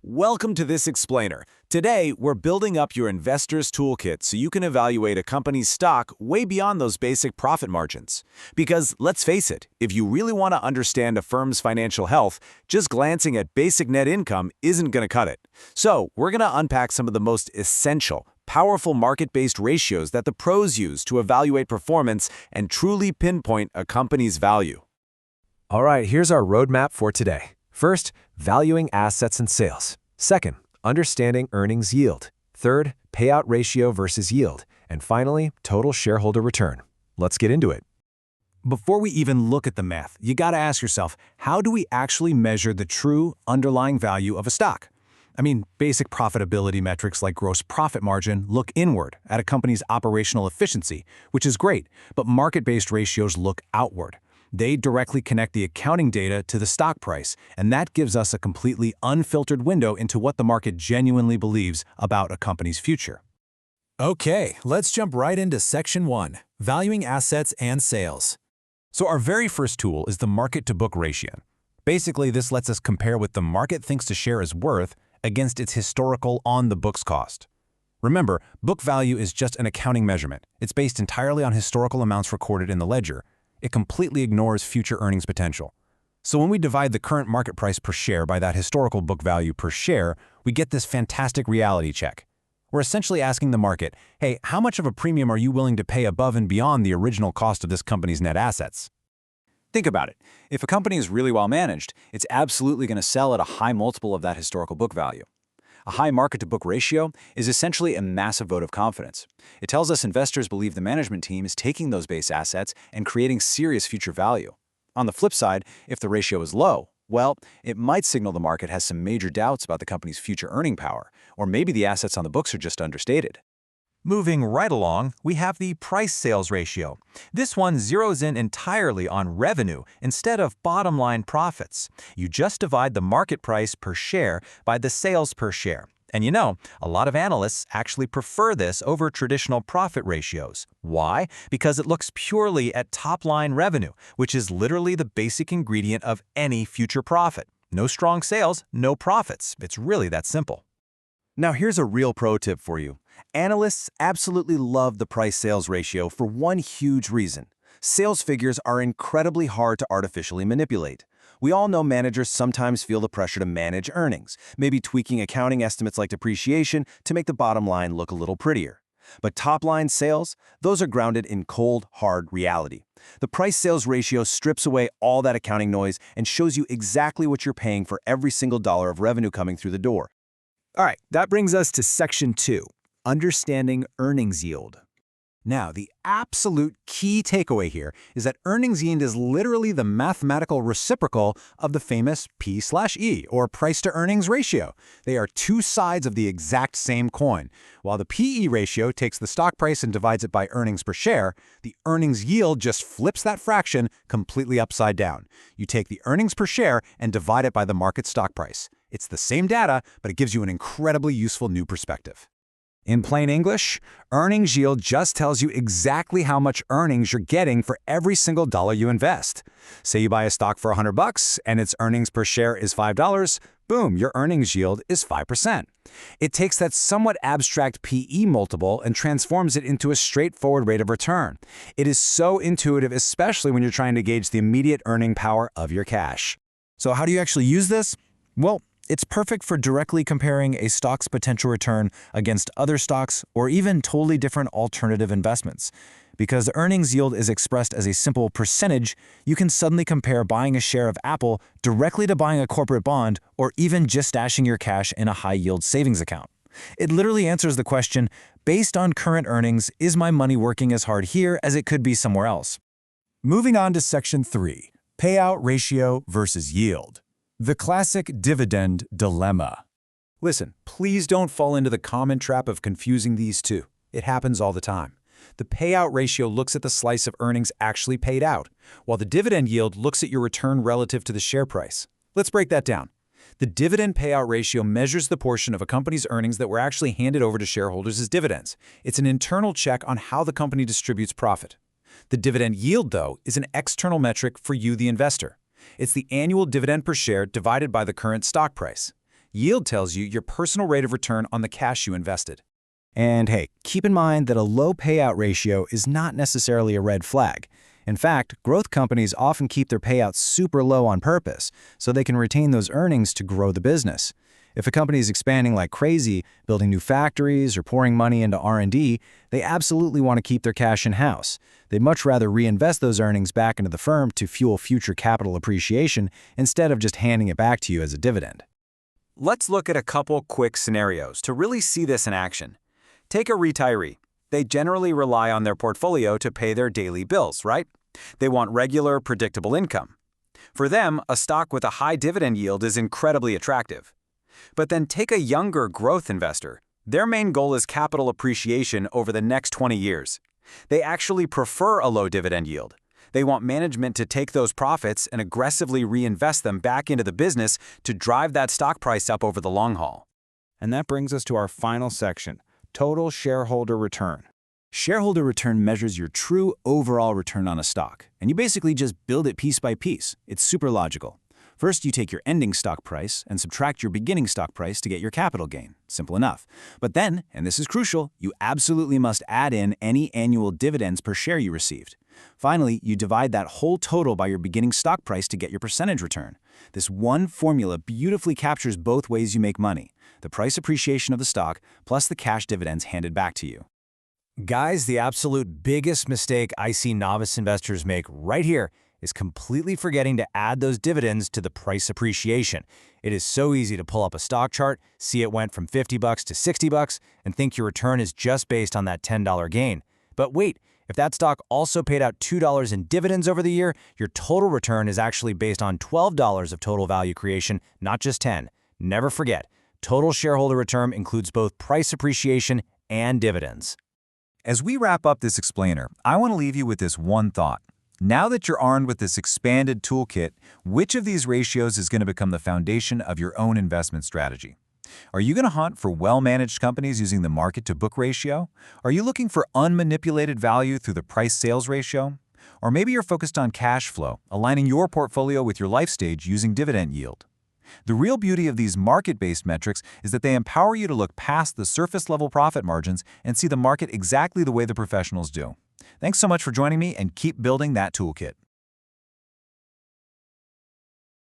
Welcome to this explainer. Today, we're building up your investor's toolkit so you can evaluate a company's stock way beyond those basic profit margins. Because let's face it, if you really want to understand a firm's financial health, just glancing at basic net income isn't going to cut it. So, we're going to unpack some of the most essential, powerful market-based ratios that the pros use to evaluate performance and truly pinpoint a company's value. All right, here's our roadmap for today. First, valuing assets and sales. Second, understanding earnings yield. Third, payout ratio versus yield. And finally, total shareholder return. Let's get into it. Before we even look at the math, you gotta ask yourself, how do we actually measure the true underlying value of a stock? I mean, basic profitability metrics like gross profit margin look inward at a company's operational efficiency, which is great, but market-based ratios look outward. They directly connect the accounting data to the stock price, and that gives us a completely unfiltered window into what the market genuinely believes about a company's future. Okay, let's jump right into Section 1, Valuing Assets and Sales. So our very first tool is the market-to-book ratio. Basically, this lets us compare what the market thinks a share is worth against its historical on-the-books cost. Remember, book value is just an accounting measurement. It's based entirely on historical amounts recorded in the ledger. It completely ignores future earnings potential. So when we divide the current market price per share by that historical book value per share, we get this fantastic reality check. We're essentially asking the market, hey, how much of a premium are you willing to pay above and beyond the original cost of this company's net assets? Think about it. If a company is really well managed, it's absolutely going to sell at a high multiple of that historical book value. A high market-to-book ratio is essentially a massive vote of confidence. It tells us investors believe the management team is taking those base assets and creating serious future value. On the flip side, if the ratio is low, well, it might signal the market has some major doubts about the company's future earning power, or maybe the assets on the books are just understated. Moving right along, we have the price-sales ratio. This one zeroes in entirely on revenue instead of bottom-line profits. You just divide the market price per share by the sales per share. And you know, a lot of analysts actually prefer this over traditional profit ratios. Why? Because it looks purely at top-line revenue, which is literally the basic ingredient of any future profit. No strong sales, no profits. It's really that simple. Now here's a real pro tip for you. Analysts absolutely love the price-sales ratio for one huge reason. Sales figures are incredibly hard to artificially manipulate. We all know managers sometimes feel the pressure to manage earnings, maybe tweaking accounting estimates like depreciation to make the bottom line look a little prettier. But top-line sales, those are grounded in cold, hard reality. The price-sales ratio strips away all that accounting noise and shows you exactly what you're paying for every single dollar of revenue coming through the door. All right, that brings us to Section 2, Understanding Earnings Yield. Now, the absolute key takeaway here is that earnings yield is literally the mathematical reciprocal of the famous P/E, or price-to-earnings ratio. They are two sides of the exact same coin. While the PE ratio takes the stock price and divides it by earnings per share, the earnings yield just flips that fraction completely upside down. You take the earnings per share and divide it by the market stock price. It's the same data, but it gives you an incredibly useful new perspective. In plain English, earnings yield just tells you exactly how much earnings you're getting for every single dollar you invest. Say you buy a stock for $100 and its earnings per share is $5, boom, your earnings yield is 5%. It takes that somewhat abstract PE multiple and transforms it into a straightforward rate of return. It is so intuitive, especially when you're trying to gauge the immediate earning power of your cash. So how do you actually use this? Well, it's perfect for directly comparing a stock's potential return against other stocks or even totally different alternative investments. Because the earnings yield is expressed as a simple percentage, you can suddenly compare buying a share of Apple directly to buying a corporate bond or even just stashing your cash in a high-yield savings account. It literally answers the question, based on current earnings, is my money working as hard here as it could be somewhere else? Moving on to Section 3, Payout Ratio versus Yield. The classic dividend dilemma. Listen, please don't fall into the common trap of confusing these two. It happens all the time. The payout ratio looks at the slice of earnings actually paid out, while the dividend yield looks at your return relative to the share price. Let's break that down. The dividend payout ratio measures the portion of a company's earnings that were actually handed over to shareholders as dividends. It's an internal check on how the company distributes profit. The dividend yield, though, is an external metric for you, the investor. It's the annual dividend per share divided by the current stock price. Yield tells you your personal rate of return on the cash you invested. And hey, keep in mind that a low payout ratio is not necessarily a red flag. In fact, growth companies often keep their payouts super low on purpose, so they can retain those earnings to grow the business. If a company is expanding like crazy, building new factories or pouring money into R&D, they absolutely want to keep their cash in-house. They'd much rather reinvest those earnings back into the firm to fuel future capital appreciation instead of just handing it back to you as a dividend. Let's look at a couple quick scenarios to really see this in action. Take a retiree. They generally rely on their portfolio to pay their daily bills, right? They want regular, predictable income. For them, a stock with a high dividend yield is incredibly attractive. But then take a younger growth investor. Their main goal is capital appreciation over the next 20 years. They actually prefer a low dividend yield. They want management to take those profits and aggressively reinvest them back into the business to drive that stock price up over the long haul. And that brings us to our final section, total shareholder return. Shareholder return measures your true overall return on a stock, and you basically just build it piece by piece. It's super logical. First, you take your ending stock price and subtract your beginning stock price to get your capital gain. Simple enough. But then, and this is crucial, you absolutely must add in any annual dividends per share you received. Finally, you divide that whole total by your beginning stock price to get your percentage return. This one formula beautifully captures both ways you make money: the price appreciation of the stock plus the cash dividends handed back to you. Guys, the absolute biggest mistake I see novice investors make right here is completely forgetting to add those dividends to the price appreciation. It is so easy to pull up a stock chart, see it went from $50 to $60, and think your return is just based on that $10 gain. But wait, if that stock also paid out $2 in dividends over the year, your total return is actually based on $12 of total value creation, not just 10. Never forget, total shareholder return includes both price appreciation and dividends. As we wrap up this explainer, I want to leave you with this one thought. Now that you're armed with this expanded toolkit, which of these ratios is going to become the foundation of your own investment strategy? Are you going to hunt for well-managed companies using the market-to-book ratio? Are you looking for unmanipulated value through the price-sales ratio? Or maybe you're focused on cash flow, aligning your portfolio with your life stage using dividend yield. The real beauty of these market-based metrics is that they empower you to look past the surface-level profit margins and see the market exactly the way the professionals do. Thanks so much for joining me, and keep building that toolkit.